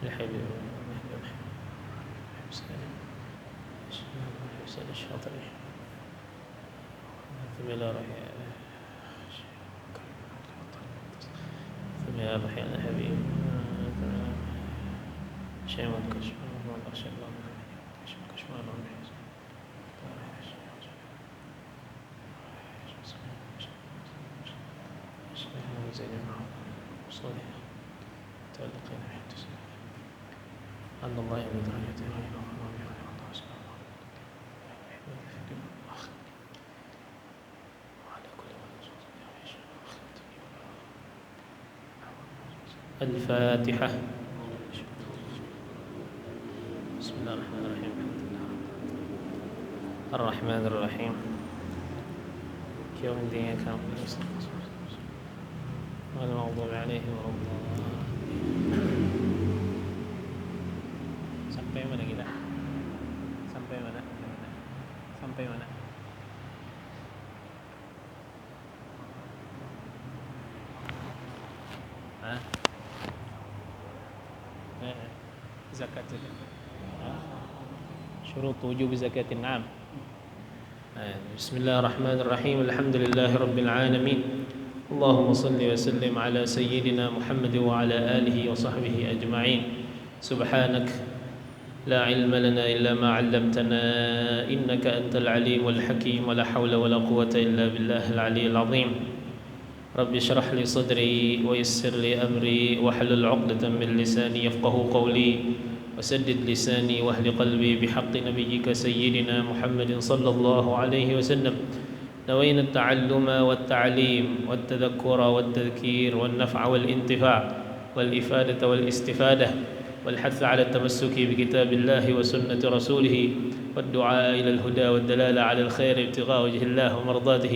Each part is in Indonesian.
الحبيب حسين الشاطري ثم إلى ثم يا رحيل الحبيب شيء من كشف والله شيء الله كشف ما نعم صالح تعلقين أن الله يمد رأيته غير الفاتحة. بسم الله الرحمن الرحيم. الرحمن الرحيم يوم الدين كان والمغضوب عليهم ولا الضالين. Sampai mana kita? Sampai mana? Sampai mana? Hah? Zakat saja. Syurut wujub zakatin na'am. Bismillahirrahmanirrahim. Alhamdulillahirabbil alamin. Allahumma salli wa sallim ala sayyidina Muhammad wa ala alihi wa sahbihi ajma'in. Subhanak la ilma lana illa ma 'allamtana innaka antal alimul hakim wa la hawla wa la quwwata illa billahil aliyyil azim. Rabbi shrah li sadri wa yassir li amri wa hlul 'uqdatam min lisani yafqahu qawli wa saddid lisani wa ahli qalbi bihaqqi nabiyyika sayyidina Muhammadin sallallahu alaihi wasallam. نوينا التعلم والتعليم والتذكر والتذكير والنفع والانتفاع والإفادة والاستفادة والحث على التمسك بكتاب الله وسنة رسوله والدعاء إلى الهدى والدلالة على الخير ابتغاء وجه الله ومرضاته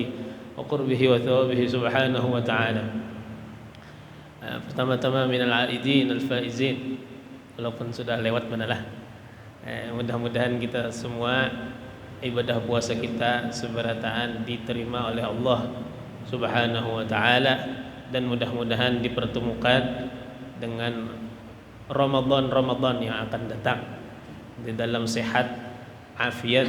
وقربه وثوابه سبحانه وتعالى. Pertama-tama minal aidin al-faizin, walaupun sudah lewat manalah. Mudah-mudahan kita semua ibadah puasa kita seberataan diterima oleh Allah Subhanahu wa taala, dan mudah-mudahan dipertemukan dengan Ramadan yang akan datang di dalam sehat, afiat,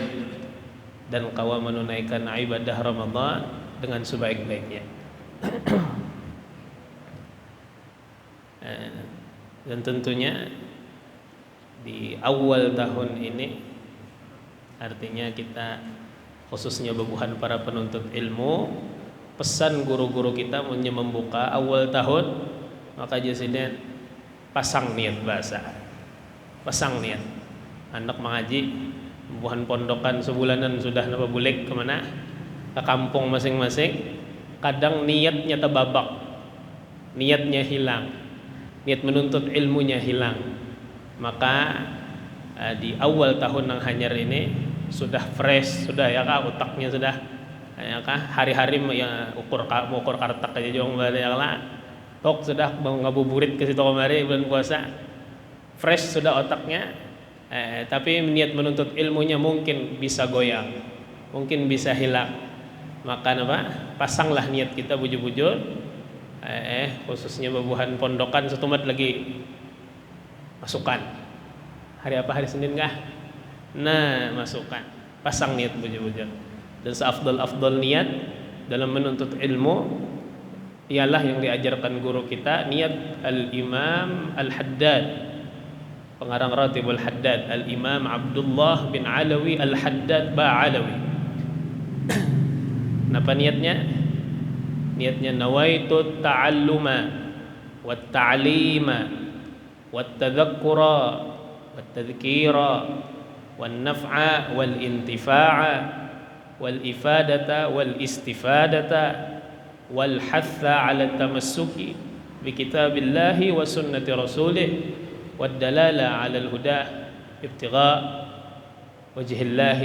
dan kawal menunaikan ibadah Ramadan dengan sebaik-baiknya. Dan tentunya di awal tahun ini, artinya kita khususnya babuhan para penuntut ilmu, pesan guru-guru kita membuka awal tahun, maka jasanya pasang niat bahasa, pasang niat. Anak mengaji babuhan pondokan sebulanan sudah napa bulik kemana, ke kampung masing-masing, kadang niatnya terbabak, niatnya hilang, niat menuntut ilmunya hilang. Maka di awal tahun yang hanyar ini sudah fresh, sudah ya kak, otaknya sudah ya kak, hari-hari ya ukur kartak aja jong balik ya kak, tok sudah mau ngabuburit ke situ kemari bulan puasa, fresh sudah otaknya, tapi niat menuntut ilmunya mungkin bisa goyang, mungkin bisa hilang. Maka apa, pasanglah niat kita bujur-bujur, khususnya babuhan pondokan setumat lagi masukan. Hari apa, hari Senin kah? Nah, masukkan, pasang niat bujur-bujur. Dan seafdal niat dalam menuntut ilmu ialah yang diajarkan guru kita, niat Al-Imam Al-Haddad, pengarang Ratibul Haddad, Al-Imam Abdullah bin Alawi Al-Haddad Ba'alawi. Napa niatnya? Niatnya nawaitu ta'alluma wat ta'lima wat tadhakkura wat tadhkira والنفع والانتفاع والإفادة والاستفادة والحث على التمسك بكتاب الله وسنة رسوله والدلالة على الهدى ابتغاء وجه الله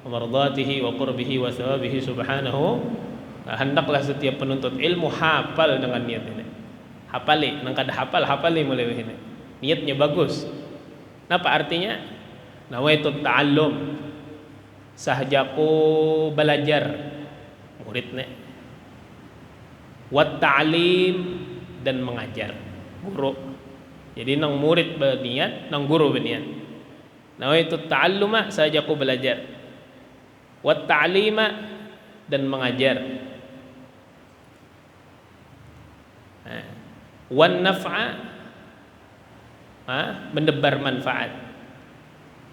ومرضاته وقربه وثوابه سبحانه. Hendaklah setiap penuntut ilmu hafal dengan niat ini. Hafali, nang kada hafali mulai ini. Niatnya bagus. Napa artinya? Nawaitu ta'allum, sahajaku belajar, muridnya. Wat ta'lim, dan mengajar, guru. Jadi nang murid berniat, nang guru berniat. Nawaitu ta'alluma, saja aku belajar. Wat ta'lima, dan mengajar. Wan naf'a, menebar manfaat.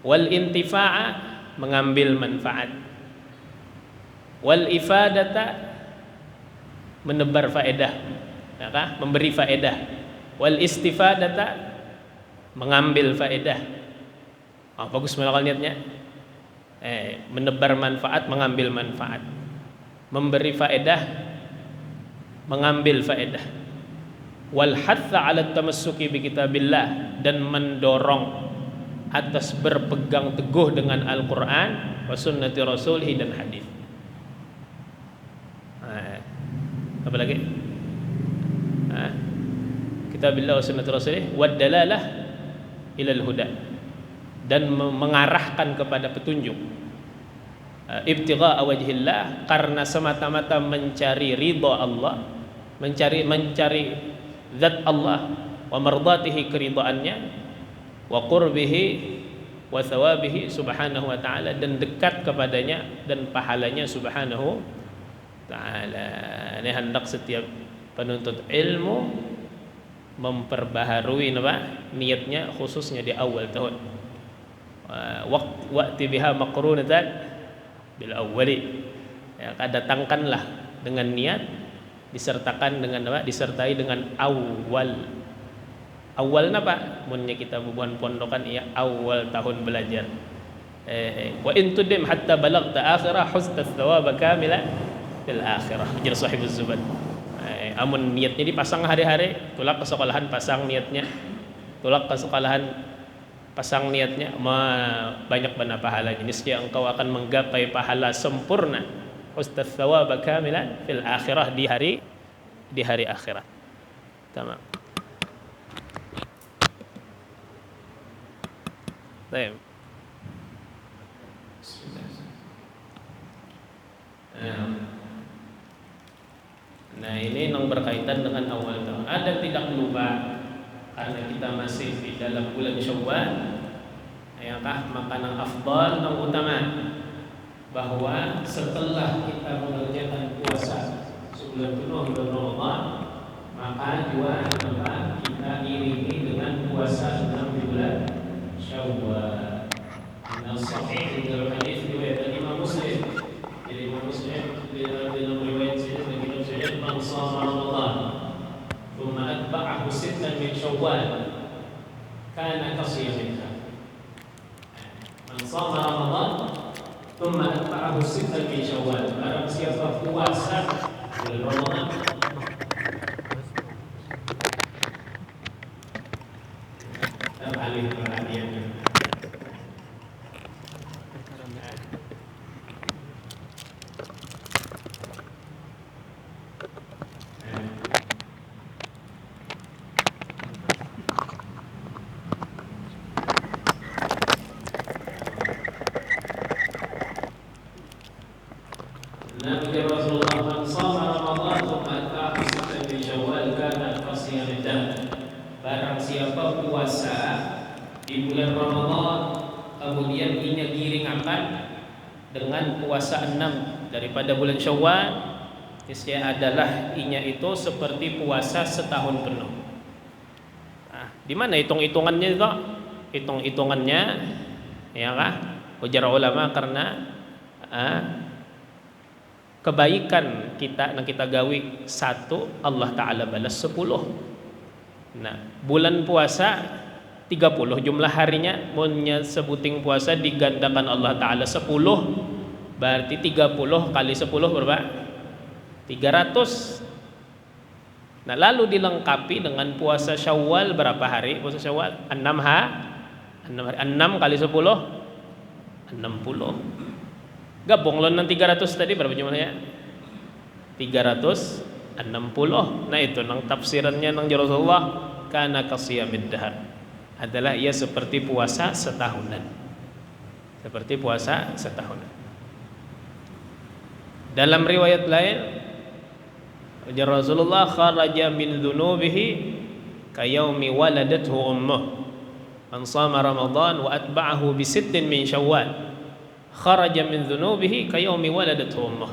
Wal intifa'a, mengambil manfaat. Wal ifadata, menebar faedah, memberi faedah. Wal istifadata, mengambil faedah. Bagus kalau niatnya. Menebar manfaat, mengambil manfaat. Memberi faedah, mengambil faedah. Wal hatha 'ala tamassuki bi kitabillah, dan mendorong atas berpegang teguh dengan Al-Qur'an wa sunnati rasulih, dan hadis. Apa lagi? Kitabillah wa sunnati rasulih wa dalalah ilal huda, dan mengarahkan kepada petunjuk. Ibtigha wajhillah, karena semata-mata mencari ridha Allah, mencari zat Allah, wa mardatihi, keridhaannya, wa qurbihi wa thawabihi subhanahu wa ta'ala, dan dekat kepadanya dan pahalanya subhanahu ta'ala. Ini hendak setiap penuntut ilmu memperbaharui niatnya, khususnya di awal tahun. Waqti biha maqrunatan bil awwali, datangkanlah dengan niat, disertai dengan awal napa munnya kita bubuhan pondokan awal tahun belajar. Wa in tudim hatta balagta akhirah hustat thawaba kamila fil akhirah, jar sahibuz zubad. Amun niatnya dipasang hari-hari, tulak ke sekolahan pasang niatnya, tulak ke sekolahan pasang niatnya, banyak benar pahalanya. Niscaya engkau akan menggapai pahala sempurna, hustat thawaba kamilan fil akhirah, di hari akhirat. Tamam. Baik. Nah, ini yang berkaitan dengan awal tahun. Ada tidak lupa, karena kita masih di dalam bulan Syawal, makanan afdal yang utama, bahwa setelah kita mengerjakan puasa sebulan penuh bulan Ramadan, maka juga kita iringi dengan puasa 6 bulan Syawal. Yang sahih dalam hadis riwayat Imam Muslim. Jadi Imam Muslim dalam riwayat saya man shama Ramadan thumma atba'ahu sittan min Syawal kana kasiyamha. Man shama Ramadan thumma atba'ahu sittan min Syawal, barang siapa puasa bulan Ramadan teralih perhatiannya. Nabi Rasulullah man shama Ramadan thumma atba'ahu sittan min Syawal kana kasiyamha. Barang siapa puasa di bulan Ramadan kemudian inya giringakan dengan puasa 6 daripada bulan Syawal, niscaya adalah inya itu seperti puasa setahun penuh. Di mana hitung-hitungannya itu? Hitung-hitungannya ujar ulama, karena kebaikan kita yang kita gawi 1, Allah Ta'ala balas 10. Nah, bulan puasa 30 jumlah harinya, munnya sebuting puasa digandakan Allah Ta'ala 10, berarti 30 kali 10 berapa? 300. Nah, lalu dilengkapi dengan puasa Syawal berapa hari? Puasa Syawal 6 hari. 6 kali 10 60. Gabung lo 300 tadi berapa jumlahnya? 360. Nah, itu nang tafsirannya nang Rasulullah, kana kasiyamid dahar, adalah ia seperti puasa setahunan. Seperti puasa setahunan. Dalam riwayat lain, ujar Rasulullah, kharaja min dzunubihi kayaumi waladathu ummuh. Man shama Ramadan wa atba'ahu bi sittin min Syawal kharaja min dzunubihi kayaumi waladathu ummuh.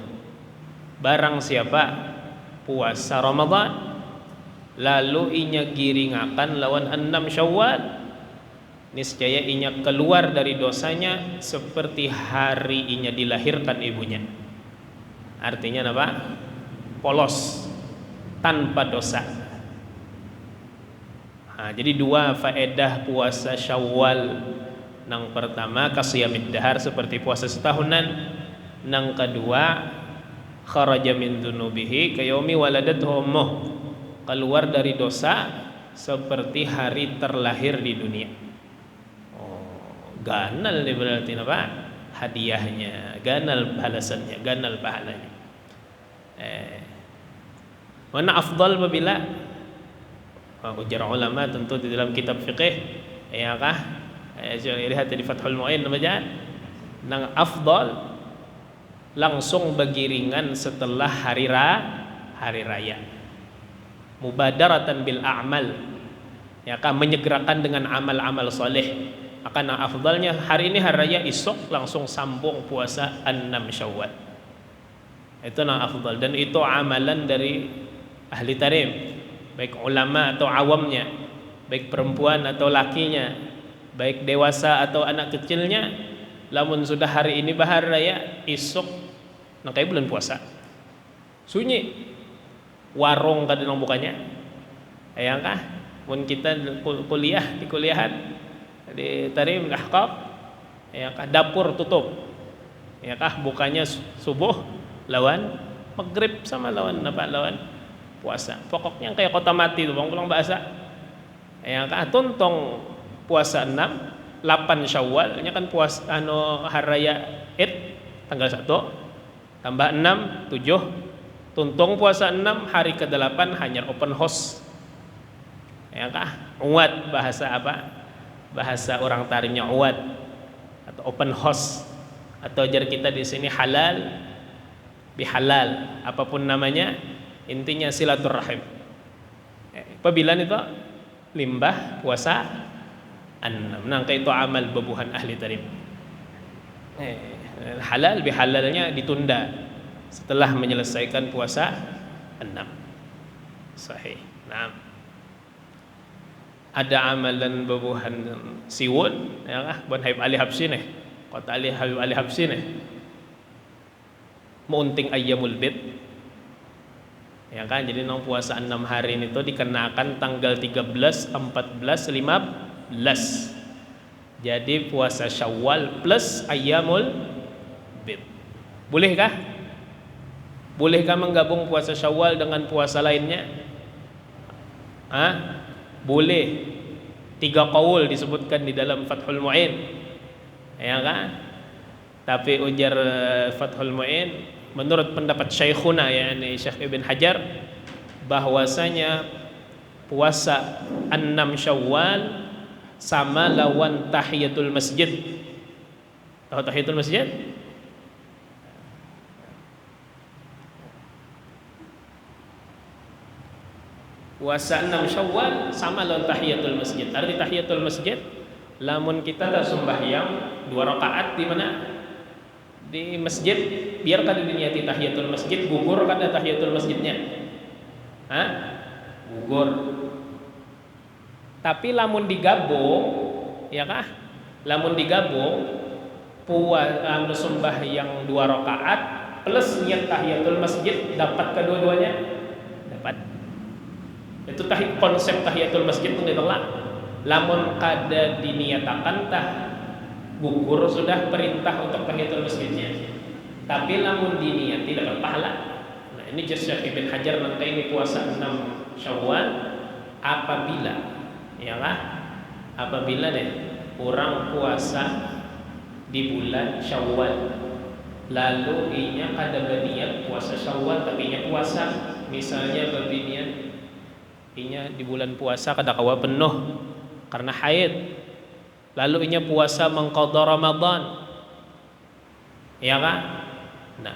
Barang siapa puasa Ramadan lalu inya giringakan lawan 6 Syawal, niscaya inya keluar dari dosanya seperti hari inya dilahirkan ibunya. Artinya apa? Polos, tanpa dosa. Nah, jadi 2 faedah puasa Syawal. Nang pertama kasiyamid dahar, seperti puasa setahunan. Nang kedua kharaja min dzunubihi kayaumi waladathu ummuh, keluar dari dosa seperti hari terlahir di dunia. Oh, ganal nih berarti apa? Hadiahnya, ganal balasannya, ganal pahalanya. Mana afdal apabila ujar ulama tentu di dalam kitab fikih, ya kah? Lihat di Fathul Mu'in namanya, nang afdal langsung begiringan setelah hari raya. Mubadaratan bil a'mal, ya kan, menyegerakan dengan amal-amal soleh. Akan afdalnya hari ini hari raya, esok langsung sambung puasa 6 Syawal. Itu nang afdal, dan itu amalan dari ahli tarim, baik ulama atau awamnya, baik perempuan atau lakinya, baik dewasa atau anak kecilnya. Lamun sudah hari ini bahar raya, esok nang kayak bulan puasa. Sunyi warung kadang bukanya. Ya kah? Mun kita kuliah di kuliahan di tarim ahqaq, ya kah, dapur tutup. Ya kah, bukanya subuh lawan maghrib sama lawan apa? Lawan puasa. Pokoknya kayak kota mati tuh, bang pulang bahasa. Ya kah, tuntong puasa 6, 8 Syawal, nya kan puasa hari raya Id tanggal 1, tambah 6, 7, tuntung puasa 6, hari ke-8 hanya open house. Ya kah? Uwad, bahasa apa? Bahasa orang tarimnya uwad atau open house, atau jar kita di sini halal bihalal, apapun namanya, intinya silaturahim. Apabila itu limbah puasa 6, nangka itu amal bebuhan ahli tarim. Halal bihalalnya ditunda setelah menyelesaikan puasa 6. Sahih. Nah, ada amalan bebuhan siwun, ya kah? Bon Habib Ali Habsyi nih, kota Habib Ali Habsyi nih, munting ayyamul bid, ya kan. Jadi nong puasa 6 hari itu dikenakan tanggal 13, 14, 15. Jadi puasa Syawal plus ayyamul bid. Bolehkah? Bolehkah menggabung puasa Syawal dengan puasa lainnya? Boleh. 3 qaul disebutkan di dalam Fathul Mu'in, ya kan? Tapi ujar Fathul Mu'in, menurut pendapat Syekhuna, yakni Syekh Ibn Hajar, bahwasanya puasa 6 Syawal sama lawan tahiyatul masjid. Tahu tahiyatul masjid? Puasa 6 Syawal sama lawan tahiyatul masjid. Arti tahiyatul masjid, lamun kita dah sembahyang 2 rakaat di mana? Di masjid, biar kada diniati tahiyatul masjid, gugur kada tahiyatul masjidnya. Gugur. Tapi lamun digabung, ya kah? Lamun digabung puasa sembahyang 2 rakaat plus niat tahiyatul masjid, dapat kedua-duanya? Dapat. Itu konsep tahiyatul masjid itu ditolak. Lamun kada diniatakan tah gugur sudah perintah untuk tahiyatul masjidnya. Tapi lamun diniati dapat pahala. Nah, ini Syekh Ibn Hajar nanti ini puasa 6 Syawal apabila, ya lah, apabila orang puasa di bulan Syawal, lalu inya kada berniat puasa Syawal tapi inya puasa, misalnya berniat inya di bulan puasa kada kawa penuh karena haid, lalu inya puasa mengqadha Ramadan, ya kan? Nah,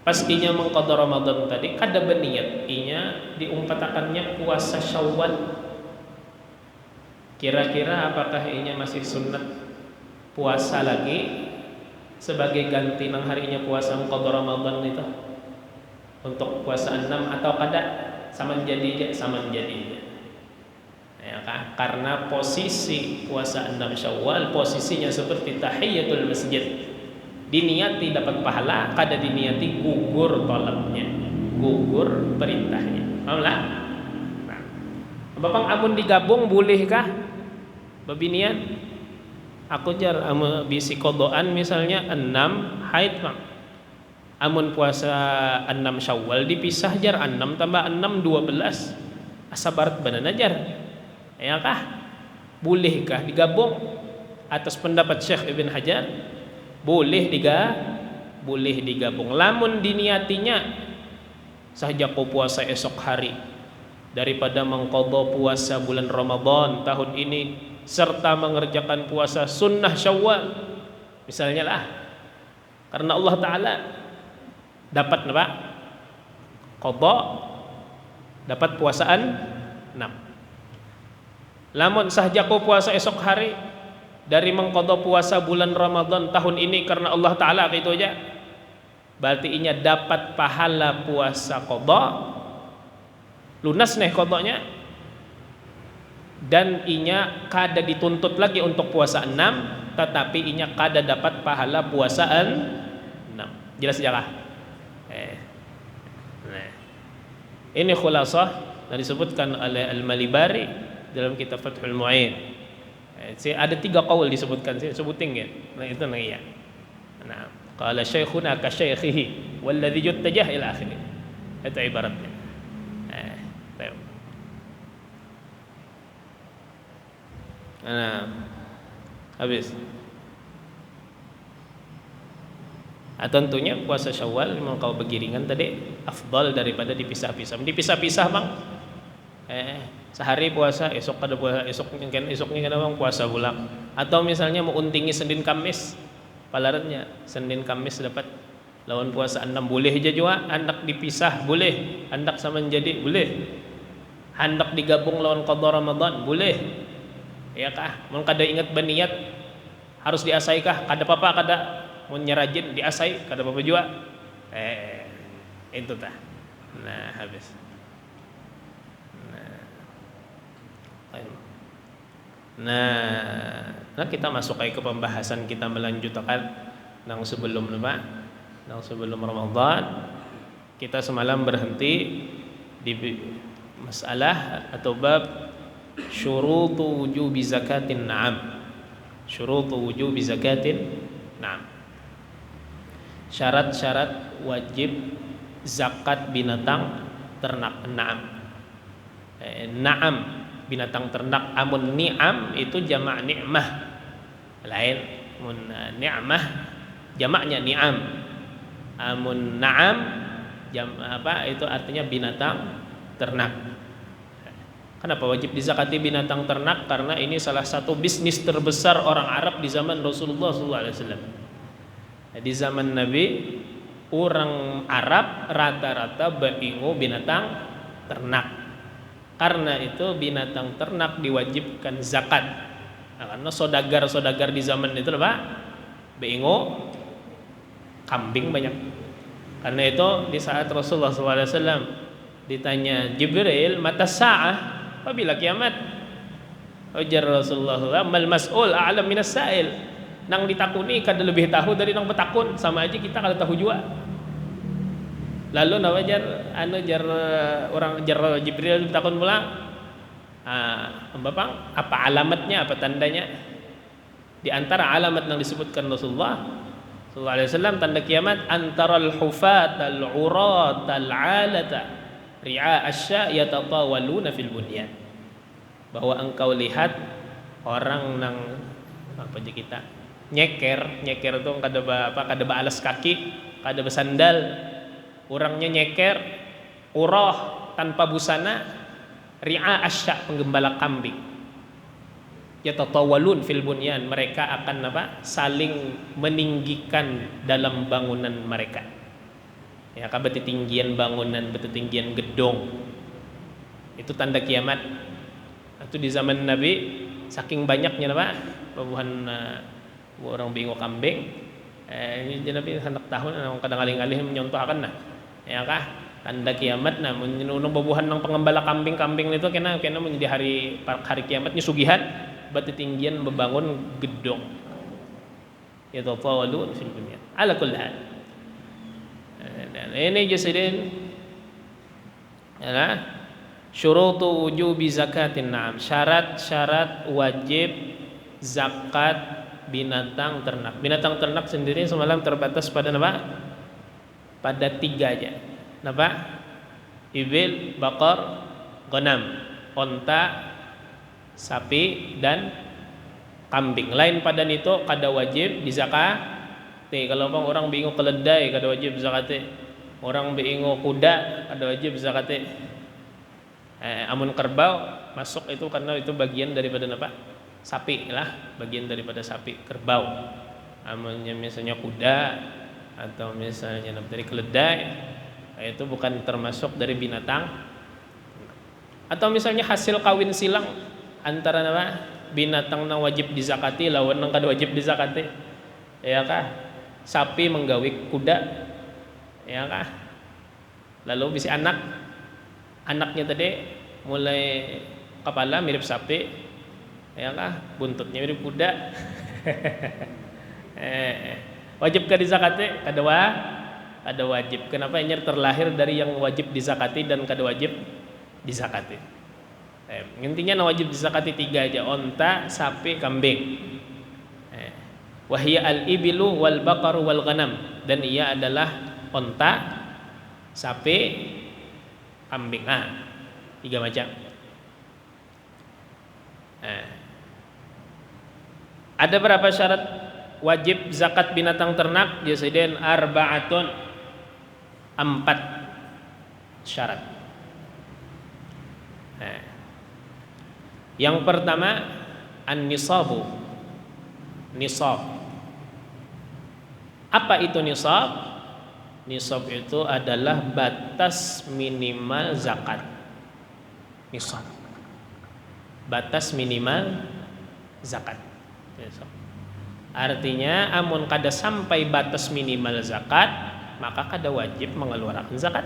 pas inya mengqadha Ramadan tadi kada berniat, inya diumpatakannya puasa Syawal. Kira-kira apakah ini masih sunat puasa lagi sebagai ganti nang harinya puasa qada Ramadan itu untuk puasa 6 atau kada sama jadi ya kan? Karena posisi puasa 6 Syawal posisinya seperti tahiyatul masjid, diniati dapat pahala, kada diniati gugur tolabnya, gugur perintahnya. Pahamlah? Nah, Bapak amun digabung bolehkah? Babinian aku jar bisi kodoan misalnya 6 haid Bang. Amun puasa 6 Syawal dipisah jar 6 tambah 6 12 asa barat banana jar. Ya kah? Bolehkah digabung? Atas pendapat Syekh Ibn Hajar boleh digabung. Lamun diniatinya saja kau puasa esok hari daripada mengqadha puasa bulan Ramadan tahun ini serta mengerjakan puasa sunnah Syawal misalnya lah, karena Allah Ta'ala dapat apa? Qadha, dapat puasaan 6. Lamun sahja kau puasa esok hari dari mengqadha puasa bulan Ramadan tahun ini karena Allah Ta'ala gitu aja, berarti inya dapat pahala puasa qadha, lunas nih qadhanya, dan inya kada dituntut lagi untuk puasa 6, tetapi inya kada dapat pahala puasaan 6. Jelas saja kah? Nah, ini khulasah yang disebutkan oleh Al-Malibari dalam kitab Fathul Mu'in. Ada 3 qaul disebutkan, saya sebutin ya. Nah itu nah iya. Nah, qala syekhuna ka syaikhihi walladhi yuttajah ila akhirih. Itu ibaratnya. Tahu. Nah, habis. Tentunya puasa Syawal memang kau begiringan tadi afdal daripada dipisah-pisah. Dipisah-pisah Bang. Sehari puasa, esok kada puasa, esoknya kada Bang puasa bulan. Atau misalnya mau untingi Senin Kamis, palarannya Senin Kamis dapat lawan puasa 6 boleh aja juga, hendak dipisah boleh, hendak sama jadi boleh. Hendak digabung lawan qadha Ramadan boleh. Ya kah? Mun kada ingat baniat harus diasai kah? Kada apa-apa kada mun nyarajin diasai kada apa-apa juga. Itu tah. Nah, habis. Nah, kita masuk ke pembahasan kita melanjutkan nang sebelum apa? Nang sebelum Ramadan. Kita semalam berhenti di masalah atau bab syurutu wujubi zakatin na'am. Syurutu wujubi zakatin na'am. Syarat-syarat wajib zakat binatang ternak. Na'am. Na'am binatang ternak. Amun ni'am itu jamak ni'mah lain. Amun ni'mah jamaknya ni'am. Amun na'am itu artinya binatang ternak. Kenapa wajib dizakati binatang ternak? Karena ini salah satu bisnis terbesar orang Arab di zaman Rasulullah SAW. Di zaman Nabi, orang Arab rata-rata beringu binatang ternak. Karena itu binatang ternak diwajibkan zakat. Karena sodagar-sodagar di zaman itu apa? Beringu kambing banyak. Karena itu di saat Rasulullah SAW ditanya Jibril, mata sa'ah, apabila kiamat? Ujar Rasulullah, mal mas'ul a'lam minas sa'il. Nang ditakuni kada lebih tahu dari nang betakun, sama aja kita kada tahu juga. Lalu nama jar orang Jibril bertakun pula, Bapak, apa alamatnya, apa tandanya? Di antara alamat yang disebutkan Rasulullah sallallahu alaihi wasallam tanda kiamat, antaral hufat al-urat al-alata ri'a asya yatatawaluna fil bunyan. Bahwa engkau lihat orang nang apa aja kita nyeker itu kada alas kaki, kada bersandal. Orangnya nyeker, urah tanpa busana, ri'a asya penggembala kambing. Yatatawalun fil bunyan, mereka akan apa? Saling meninggikan dalam bangunan mereka. Ya, betinggian bangunan, betinggian gedung. Itu tanda kiamat. Itu di zaman Nabi saking banyaknya apa babuhan orang bingung kambing ini jadi hendak tahun kadang alih-alih menyontohkan nah ya kah tanda kiamat nah menunung babuhan ng pengembala kambing itu kena menjadi hari kiamatnya sugihan berarti tinggian membangun gedung itu fawalu fil dunya ala kulli hal. Dan ini jasidin ya syurutu wujubi zakatin na'am syarat-syarat wajib zakat binatang ternak sendiri semalam terbatas pada apa pada 3 aja apa ibil bakar ghanam onta sapi dan kambing lain pada itu kada wajib dizakat. Kalau orang bingung keledai kada wajib zakat. Orang bingung kuda kada wajib zakat. Amun kerbau masuk itu karena itu bagian daripada apa? Sapi lah, bagian daripada sapi kerbau. Amunnya misalnya kuda atau misalnya dari keledai itu bukan termasuk dari binatang. Atau misalnya hasil kawin silang antara apa? Binatang nang wajib dizakati lawan nang kada wajib dizakati. Ya kah? Sapi menggawi kuda. Ya kah? Lalu bisi anaknya tadi mulai kepala mirip sapi. Ya kah? Buntutnya mirip kuda. Wajib kada dizakati? Kada wajib. Kenapa ini terlahir dari yang wajib dizakati dan kada wajib dizakati? Intinya wajib dizakati 3 aja onta, sapi, kambing. Wahya al-ibilu wal baqaru wal ghanam dan ia adalah onta, sapi, kambing. 3 macam. Ada berapa syarat wajib zakat binatang ternak? Jasidin arba'atun 4 syarat. Yang pertama an-nisabu. Nisab. Apa itu nisab? Nisab itu adalah batas minimal zakat. Nisab. Batas minimal zakat. Artinya amun kada sampai batas minimal zakat, maka kada wajib mengeluarkan zakat.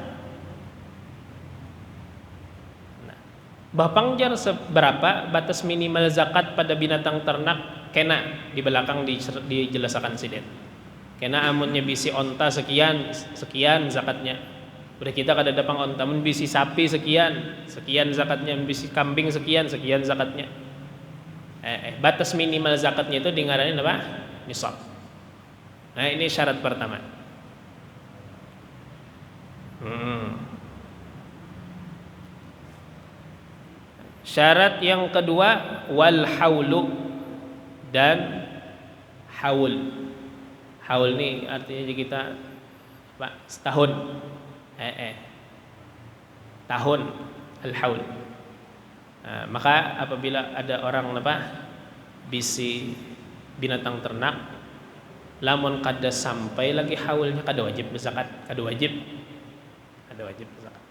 Bapangjar seberapa batas minimal zakat pada binatang ternak kena di belakang dijelaskan sidet. Kena amunnya bisi onta sekian zakatnya. Udah kita kada dapang onta mun bisi sapi sekian zakatnya, bisi kambing sekian zakatnya. Batas minimal zakatnya itu dingaranin apa? Nisab. Nah, ini syarat pertama. Syarat yang kedua wal haulu dan haul. Haul ini artinya kita setahun. Tahun al haul. Maka apabila ada orang bisi binatang ternak lamun kada sampai lagi haulnya kada wajib zakat, kada wajib zakat.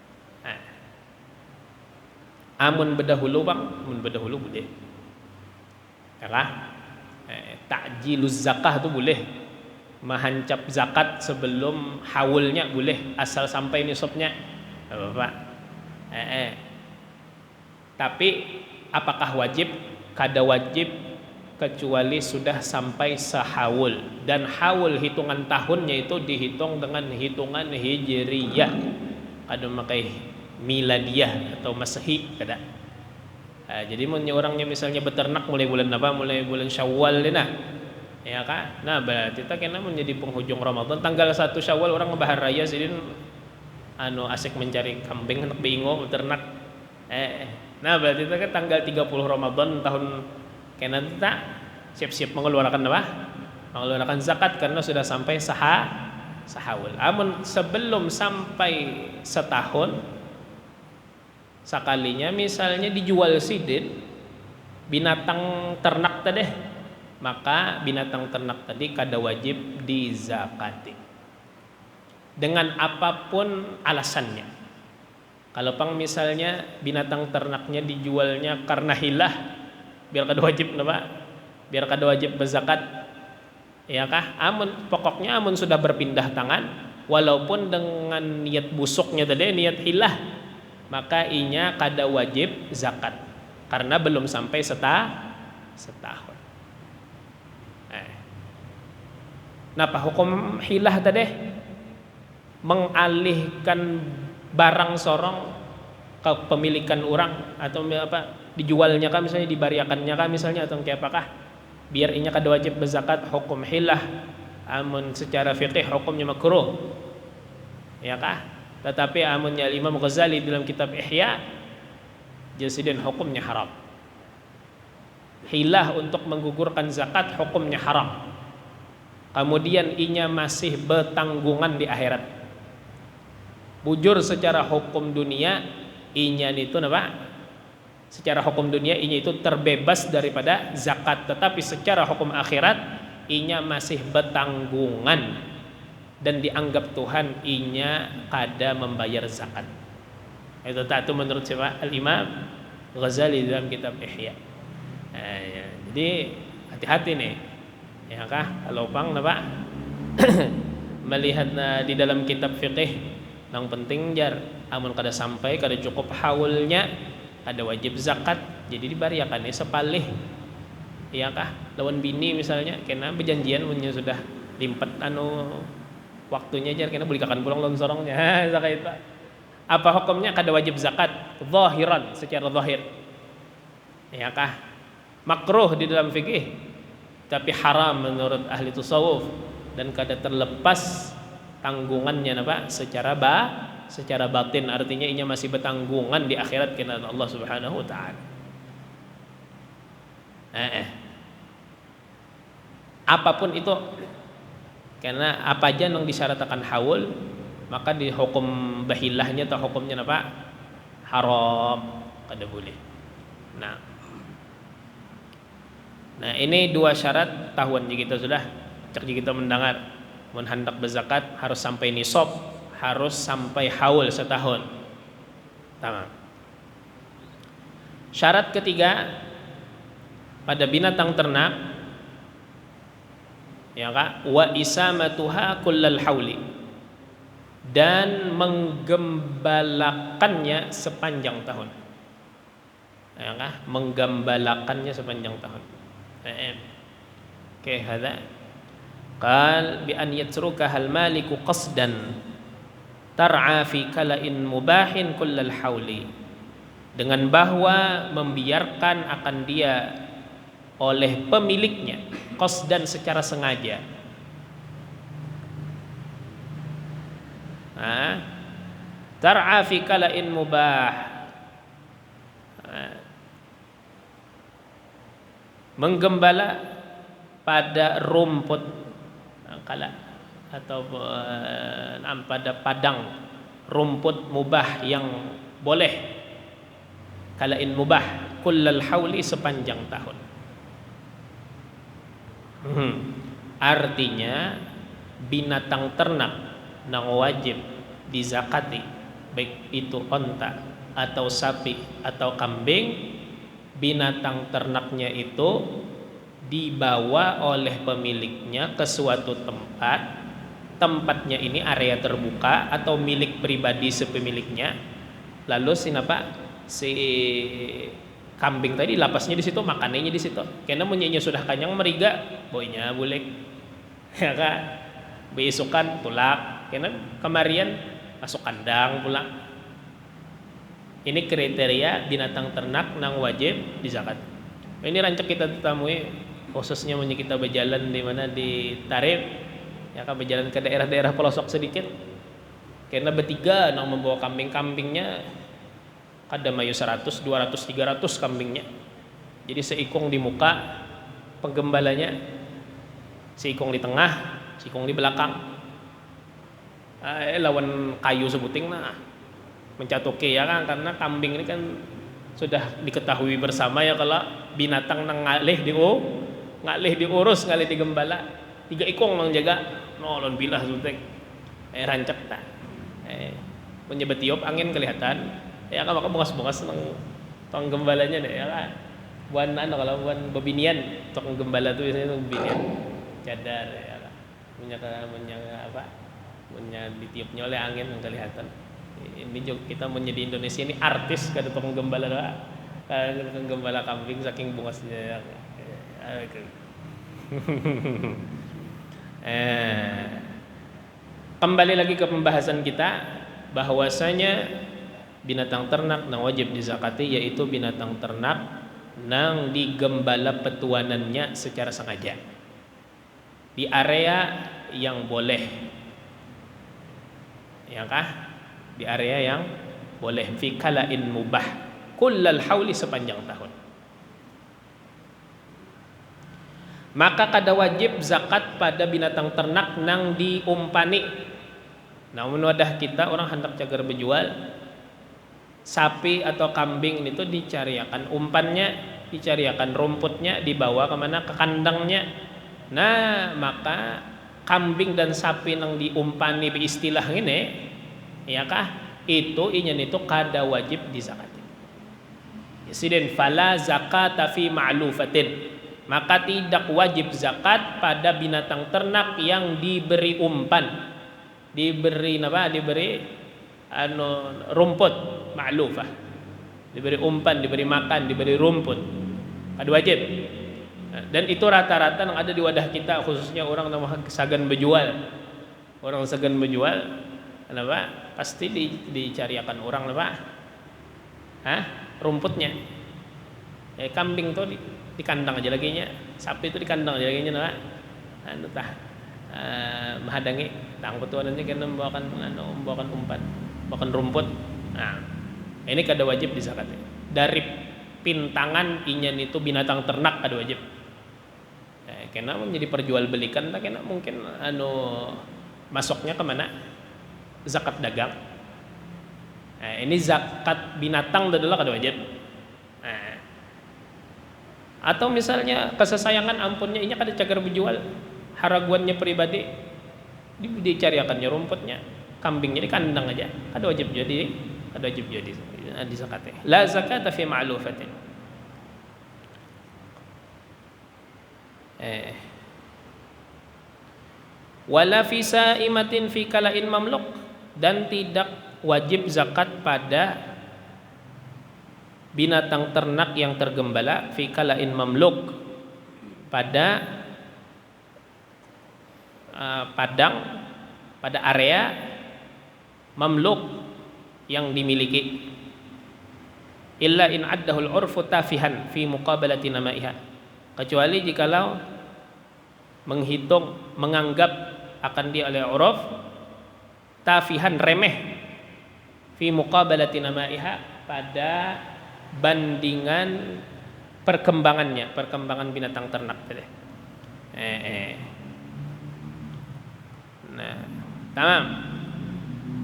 Amun bedahulu boleh. Takjiluz zakah itu boleh. Mahancap zakat sebelum haulnya boleh asal sampai nisabnya. Bapak. Tapi apakah wajib? Kada wajib kecuali sudah sampai sehaul, dan haul hitungan tahunnya itu dihitung dengan hitungan hijriyah. Kada makai miladiyah atau masehi kada. Jadi orangnya misalnya beternak mulai bulan apa? Mulai bulan Syawal dina. Ya kan? Nah, berarti kita kena menjadi penghujung Ramadan tanggal 1 Syawal orang ngebahar raya sidin asik mencari kambing hendak bingung beternak. Nah, berarti kita kan tanggal 30 Ramadan tahun kena kita siap-siap mengeluarkan apa? Mengeluarkan zakat karena sudah sampai sahawul. Amun sebelum sampai setahun sekalinya misalnya dijual sidin binatang ternak tadi, maka binatang ternak tadi kada wajib dizakati dengan apapun alasannya. Kalau misalnya binatang ternaknya dijualnya karena hilah, biar kada wajib napa, biar kada wajib berzakat, ya kah? Amun pokoknya amun sudah berpindah tangan, walaupun dengan niat busuknya tadi, niat hilah, maka inya kada wajib zakat karena belum sampai setahun. Napa hukum hilah tadi? Mengalihkan barang sorong ke pemilikan orang atau apa, dijualnya kah misalnya, dibariakannya kah misalnya, atau kayak apakah, biar inya kada wajib berzakat. Hukum hilah amun secara fikih hukumnya makruh, ya kah? Tetapi amunnya Imam Ghazali dalam kitab Ihya jasidin hukumnya haram. Hilah untuk menggugurkan zakat hukumnya haram. Kemudian inya masih bertanggungan di akhirat. Bujur secara hukum dunia inya itu napa? Secara hukum dunia inya itu terbebas daripada zakat, tetapi secara hukum akhirat inya masih bertanggungan dan dianggap Tuhan inya kada membayar zakat. Itu menurut siapa? Al-Imam Ghazali dalam kitab Ihya. Ya. Jadi hati-hati nih, ya kah? Kalau bang napa? Melihat di dalam kitab fikih yang penting jar amun kada sampai kada cukup haulnya ada wajib zakat, jadi dibariakan sepalih, ya kah? Lawan bini misalnya kena berjanjian punya sudah limpet waktunya jar kena bolehkan pulang lawan sorongnya. Zakat itu apa hukumnya? Kada wajib zakat zahiran, secara zahir, ya kah? Makruh di dalam fikih, tapi haram menurut ahli tasawuf, dan kada terlepas tanggungannya napa? Secara batin, artinya inya masih bertanggungan di akhirat kena Allah Subhanahu wa taala. Apapun itu, karena apa aja yang disyaratkan haul, maka di hukum bahilahnya atau hukumnya napa? Haram, kada boleh. Nah ini dua syarat tahun jika kita sudah cek kita mendengar mun hendak berzakat harus sampai nisab, harus sampai haul setahun. Tamam. Syarat ketiga pada binatang ternak, ya kak, wa isamatuha kullal hauli, dan menggembalakannya sepanjang tahun, ya kak, menggembalakannya sepanjang tahun. Oke, hada qal bi an yatruka hal maliku qasdan tar'a fi kala'in mubahin kullal hauli, dengan bahwa membiarkan akan dia oleh pemiliknya qasdan secara sengaja, tar'a fi kala'in mubah, menggembala pada rumput kala atau pada padang rumput mubah yang boleh, kalain mubah kullal hauli, sepanjang tahun. Artinya binatang ternak yang wajib dizakati, baik itu onta atau sapi atau kambing, binatang ternaknya itu dibawa oleh pemiliknya ke suatu tempat. Tempatnya ini area terbuka atau milik pribadi sepemiliknya. Lalu si kambing tadi lapasnya di situ, makanannya di situ. Karena munyinya sudah kenyang meriga, boynya boleh, ya kak, beisukan tulak. Karena kemarian masuk kandang pula. Ini kriteria binatang ternak nang wajib dizakat. Ini rancak kita temui khususnya mun kita berjalan di mana di Tarif, ya kan, berjalan ke daerah-daerah pelosok sedikit. Karena bertiga nang membawa kambing-kambingnya kada mayu 100, 200, 300 kambingnya. Jadi seikung di muka penggembalanya, seikung di tengah, seikung di belakang. Lawan kayu sebuting mencatuki, ya kan, karena kambing ini kan sudah diketahui bersama ya kalau binatang nang ngalih diurus, ngalih digembala, 3 ikong nang jaga nolon bilah sutek rancak tak menyebut tiup angin kelihatan, ya kan, maka bungas-bungas nang tong gembalanya deh, ya kan, buan kalau buan bebinian tukang gembala tuh biasanya bebinian cadar ya punya apa punya ditiupnya oleh angin yang kelihatan. Ini juga kita menjadi Indonesia ini artis kada tukang gembala doa tukang gembala kambing saking bungasnya kembali lagi ke pembahasan kita bahwasanya binatang ternak yang wajib dizakati yaitu binatang ternak nang digembala petuanannya secara sengaja di area yang boleh, ya kah? Di area yang boleh fi kalain mubah kullal hauli sepanjang tahun. Maka kada wajib zakat pada binatang ternak nang diumpani. Namun wadah kita orang hendak cagar berjual sapi atau kambing itu dicariakan umpannya, dicariakan rumputnya, dibawa kemana? Ke kandangnya. Nah maka kambing dan sapi nang diumpani istilah ini, ya kah? Itu inyan itu kada wajib dizakati. Yasiden fala zakata fi ma'lufatin. Maka tidak wajib zakat pada binatang ternak yang diberi umpan, diberi apa? Diberi rumput ma'lufah, diberi umpan, diberi makan, diberi rumput, kada wajib. Dan itu rata-rata yang ada di wadah kita, khususnya orang yang segan berjual. Orang segan berjual, kenapa? Pasti dicariakan orang apa? Rumputnya. Kambing tuh di kandang aja laginya, sapi itu di kandang aja laginya, nah, menghadangi, tang petuanannya kena membawakan umpan, membawakan rumput. Nah, ini kada wajib dizakati. Dari pintangan inyan itu binatang ternak kada wajib. Kena menjadi perjualbelikan, tak kena mungkin masuknya kemana? Zakat dagang. Ini zakat binatang adalah kada wajib. Atau misalnya kesesayangan ampunnya ini kada cagar berjual, haraguannya pribadi dicariakannya rumputnya, kambingnya di kandang aja, kada wajib jadi zakatnya. La zakata fi ma'lufatin. Wala fi sa'imatin fi kalain mamluk, dan tidak wajib zakat pada binatang ternak yang tergembala fi kalain mamluk, pada padang, pada area mamluk yang dimiliki, illa in addahul urfu tafihan fi muqabalati namaiha, kecuali jikalau menghitung, menganggap akan dia oleh uruf tafihan, remeh, fi muqabalati namaiha, pada bandingan perkembangannya, perkembangan binatang ternak tadi. Nah, tamam.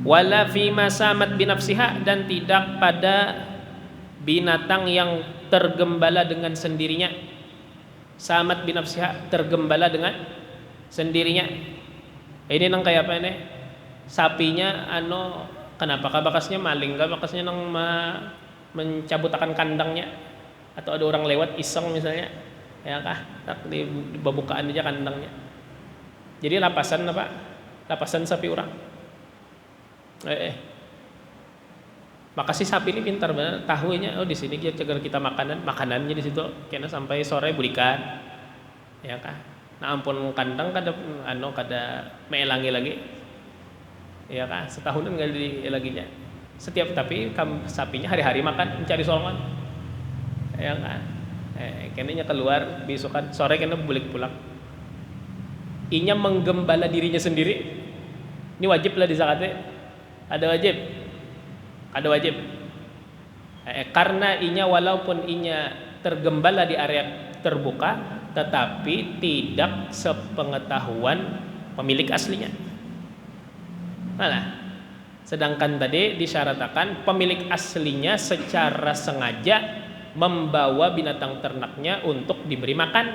Wala fi masamat binafsiha, dan tidak pada binatang yang tergembala dengan sendirinya. Samat binafsiha, tergembala dengan sendirinya. Ini nang kayak apa ini? Sapinya kenapa kah bakasnya maling, kah bakasnya nang mencabut akan kandangnya, atau ada orang lewat iseng misalnya, ya kah? Tak di babukaan aja kandangnya. Jadi lapasan apa? Lapasan sapi orang. Makasih sapi ini pintar banget, tahunya di sini dia cegar kita makanannya di situ, kena sampai sore berikan, ya kah? Nah ampun kandang kada meelangi lagi, ya kah? Setahunan nggak di laginya. Setiap tapi sapinya hari-hari makan mencari solongan, ya kah? Kenanya keluar besokan sore kena balik pulang. Inya menggembala dirinya sendiri, ini wajib lah dizakati, ada wajib. Ada wajib karena inya walaupun inya tergembala di area terbuka, tetapi tidak sepengetahuan pemilik aslinya. Malah sedangkan tadi disyaratkan pemilik aslinya secara sengaja membawa binatang ternaknya untuk diberi makan.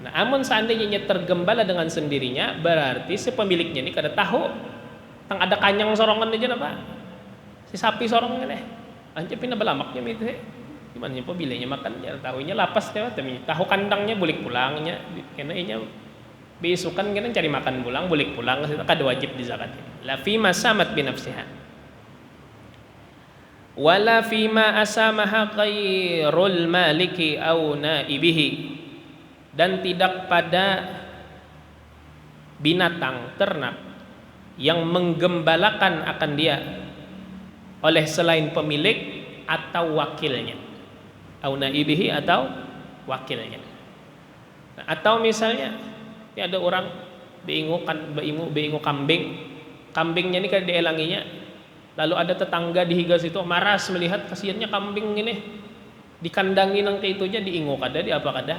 Nah, amun seandainya tergembala dengan sendirinya, berarti si pemiliknya ini kada tahu ada kanyang sorongan aja apa si sapi sorongan anjir pindah belamaknya itu Gimana nya pabilinya makan ya tahunya lapas teh tahu kandangnya bulik pulangnya kena inya besukan kena cari makan pulang bulik pulang kada wajib di zakat. La fi masamat bi nafsiha wala fi ma asamaha ghairul maliki au naibihi, dan tidak pada binatang ternak yang menggembalakan akan dia oleh selain pemilik atau wakilnya, au naibihi atau wakilnya. Nah, atau misalnya ini ada orang beingu kambingnya ini kan dielanginya, lalu ada tetangga di higas itu maras melihat kasihannya kambing ini dikandangi nang itu aja diingu kada di apa kada.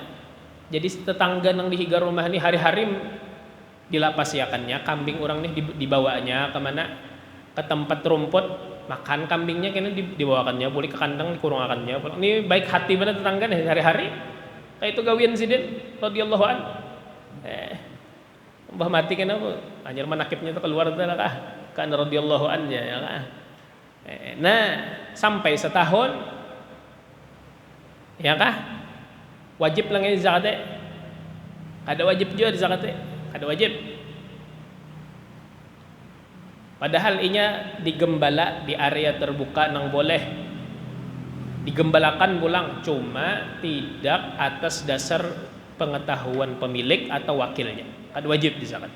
Jadi tetangga nang di higa rumah ini hari-hari dilapasiakannya kambing orang nih dibawanya kemana, ke tempat rumput makan kambingnya kena dibawakannya boleh ke kandang dikurungakannya. Ini baik hati pada tetangga nih hari-hari kayak itu gawian sidin radhiyallahu an. Mbah mati kena anjir manakibnya itu keluar dah kah kan radhiyallahu an ya kah. Nah sampai setahun ya kah wajib lang ini zakat. Ada wajib juga di zakat, ada wajib. Padahal inya digembala di area terbuka nang boleh digembalakan pulang, cuma tidak atas dasar pengetahuan pemilik atau wakilnya. Ada wajib di zakat.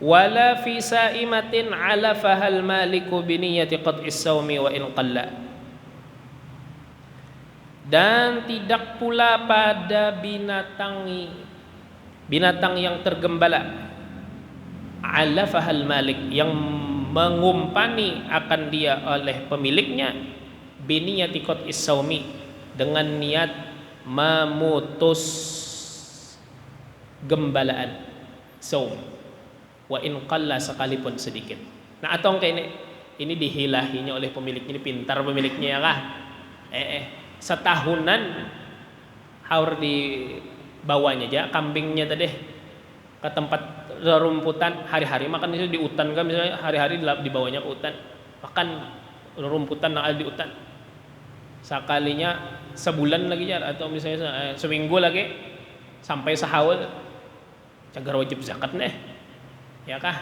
Wala fi saimatin ala fahal maliku biniyati qat'is sawmi wa in qalla, dan tidak pula pada binatang yang tergembala ala fahal malik yang mengumpani akan dia oleh pemiliknya biniyati qat'is sawmi dengan niat memutus gembalaan saum wa in qalla sekalipun sedikit. Nah atau kayak ini dihilahinya oleh pemiliknya, ini pintar pemiliknya ya kah? Setahunan haur di bawahnya aja kambingnya tadi ke tempat rumputan hari-hari makan itu di hutan kan, misalnya hari-hari di bawahnya ke hutan makan rumputan yang ada di hutan, sekalinya sebulan lagi ya atau misalnya seminggu lagi sampai sehaul cagar wajib zakat nih ya kah.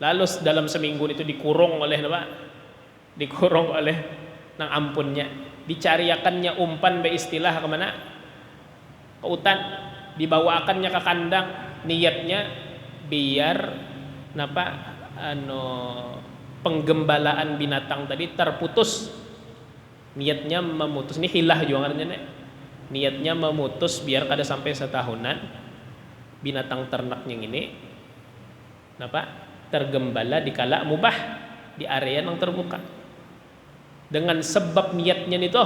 Lalu dalam seminggu itu dikurung oleh apa? Dikurung oleh nang ampunnya, dicariakannya umpan be istilah kemana? Ke hutan, dibawakannya ke kandang, niatnya biar napa penggembalaan binatang tadi terputus. Niatnya memutus, ini hilah juga artinya niatnya memutus biar kada sampai setahunan binatang ternaknya ini napa tergembala di kala mubah di area yang terbuka. Dengan sebab niatnya itu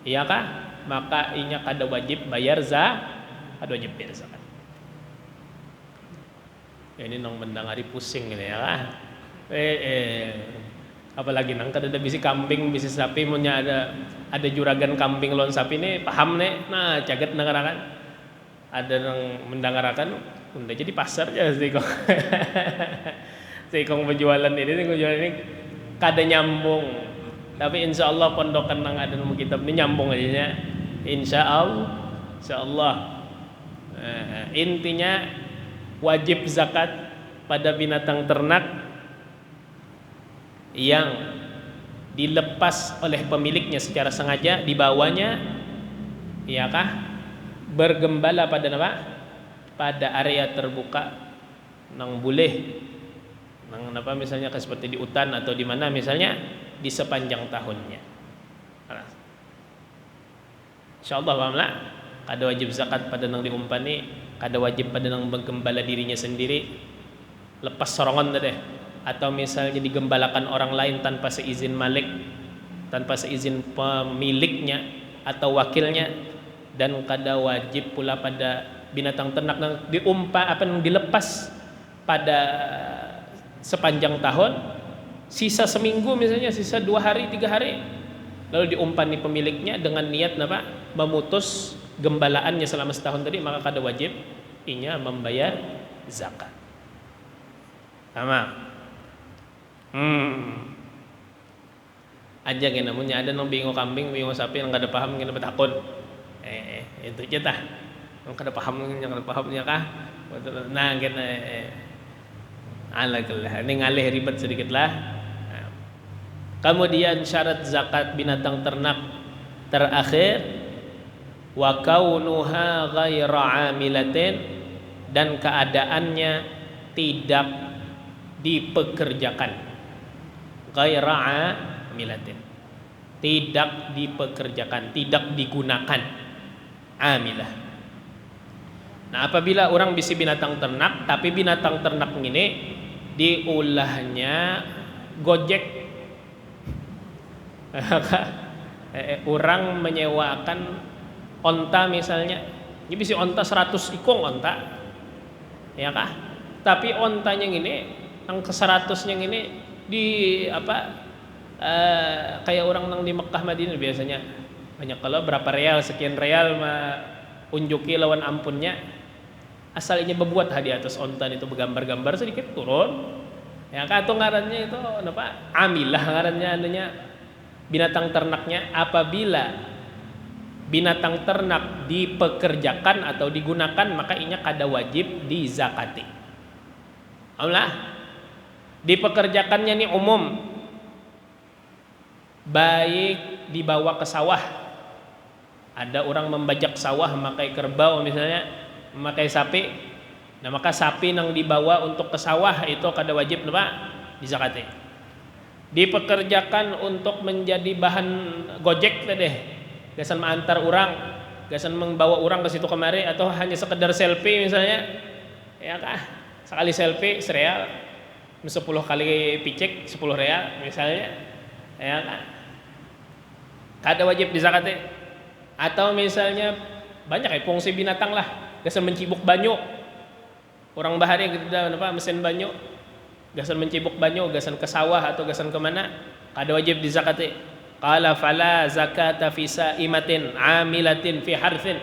iya kah? Maka inya kada wajib bayar kada wajib bayar zakat. Ya, ini nang mendangari pusing ini ya kah? Apalagi nang kada ada bisi kambing bisi sapi punya ada juragan kambing lawan sapi ini paham nih. Nah caget nangarakan ada nang mendangarakan udah jadi pasar ya sikong sikong penjualan ini kada nyambung. Tapi insya Allah pondokan nang ada nama kitab ini nyambung aja nya. Insya Allah. Intinya wajib zakat pada binatang ternak yang dilepas oleh pemiliknya secara sengaja dibawanya, iyakah bergembala pada apa? Pada area terbuka nang boleh nang apa misalnya seperti di hutan atau di mana misalnya di sepanjang tahunnya. Insyaallah pahamlah, kada wajib zakat pada nang diumpani, kada wajib pada nang menggembala dirinya sendiri lepas sorongan deh, atau misalnya digembalakan orang lain tanpa seizin malik, tanpa seizin pemiliknya atau wakilnya, dan kada wajib pula pada binatang ternak yang dilepas pada sepanjang tahun, sisa seminggu misalnya, sisa 2 hari 3 hari, lalu diumpani pemiliknya dengan niat apa? Memutus gembalaannya selama setahun tadi, maka kada wajib inya membayar zakat. Sama. Aja kan namanya ada nang bingung kambing, bingung sapi, nang kada paham kena betakon. Itu aja tah. Nang kada paham, yang kada pahamnya kah? Nah, kena alaglah. Ini ngalih ribet sedikit lah. Kemudian syarat zakat binatang ternak terakhir wa kaunuha ghaira amilatin, dan keadaannya tidak dipekerjakan. Ghaira amilatin, tidak dipekerjakan, tidak digunakan. Amilah. Nah, apabila orang bisi binatang ternak, tapi binatang ternak ini diulahnya gojek, orang menyewakan onta misalnya, ini bisi onta 100 ikong onta, ya kah? Tapi ontanya ini, yang ke 100-nya ini di apa? Kayak orang nang di Mekah Madinah biasanya banyak kalau berapa real, sekian real unjuki lawan ampunnya, asalnya berbuat di atas onta itu bergambar-gambar sedikit turun, ya kata ngarannya itu apa, amilah ngarannya anunya binatang ternaknya. Apabila binatang ternak dipekerjakan atau digunakan, maka inya kada wajib dizakati. Allah dipekerjakannya ini umum, baik dibawa ke sawah, ada orang membajak sawah memakai kerbau misalnya, memakai sapi, nah maka sapi yang dibawa untuk ke sawah itu kada wajib dizakati. Dipekerjakan untuk menjadi bahan gojek tadi, gasan mengantar orang, gasan membawa orang ke situ kemari, atau hanya sekedar selfie misalnya, ya kah, sekali selfie sereal, 10 kali picek 10 real misalnya, ya kan, kada wajib dizakati. Atau misalnya banyak fungsi binatang lah, gasan mencibuk banyu, orang bahari kita mesin banyu, gasan mencibuk banyu, gasan ke sawah atau gasan ke mana, kada wajib dizakati. Qala fala zakata fi saimatin amilatin fi harthin,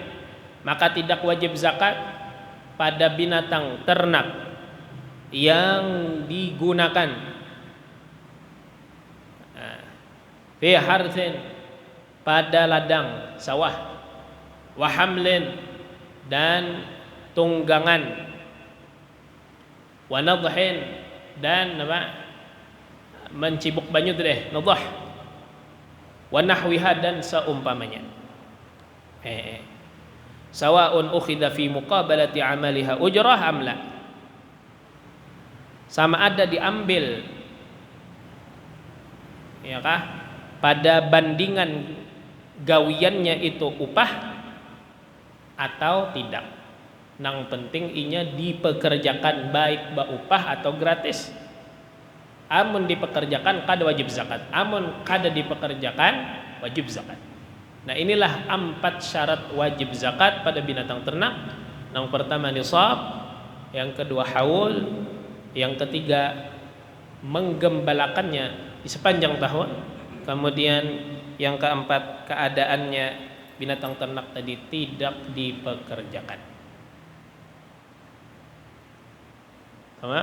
maka tidak wajib zakat pada binatang ternak yang digunakan fi harthin, pada ladang sawah, wa hamlin, dan tunggangan, wa nadhin, dan mencibuk banyu tu deh, nadah, wa nahwiha, dan seumpamanya. Sawaun ukhidha fi muqabalati amaliha ujrah amla, sama ada diambil, ya kah, pada bandingan gawiannya itu upah atau tidak. Nang penting inya dipekerjakan, baik upah atau gratis. Amun dipekerjakan kada wajib zakat, amun kada dipekerjakan wajib zakat. Nah, inilah 4 syarat wajib zakat pada binatang ternak. Yang pertama nisab, yang kedua haul, yang ketiga menggembalakannya di sepanjang tahun, kemudian yang keempat keadaannya binatang ternak tadi tidak dipekerjakan. Sama?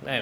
Nah,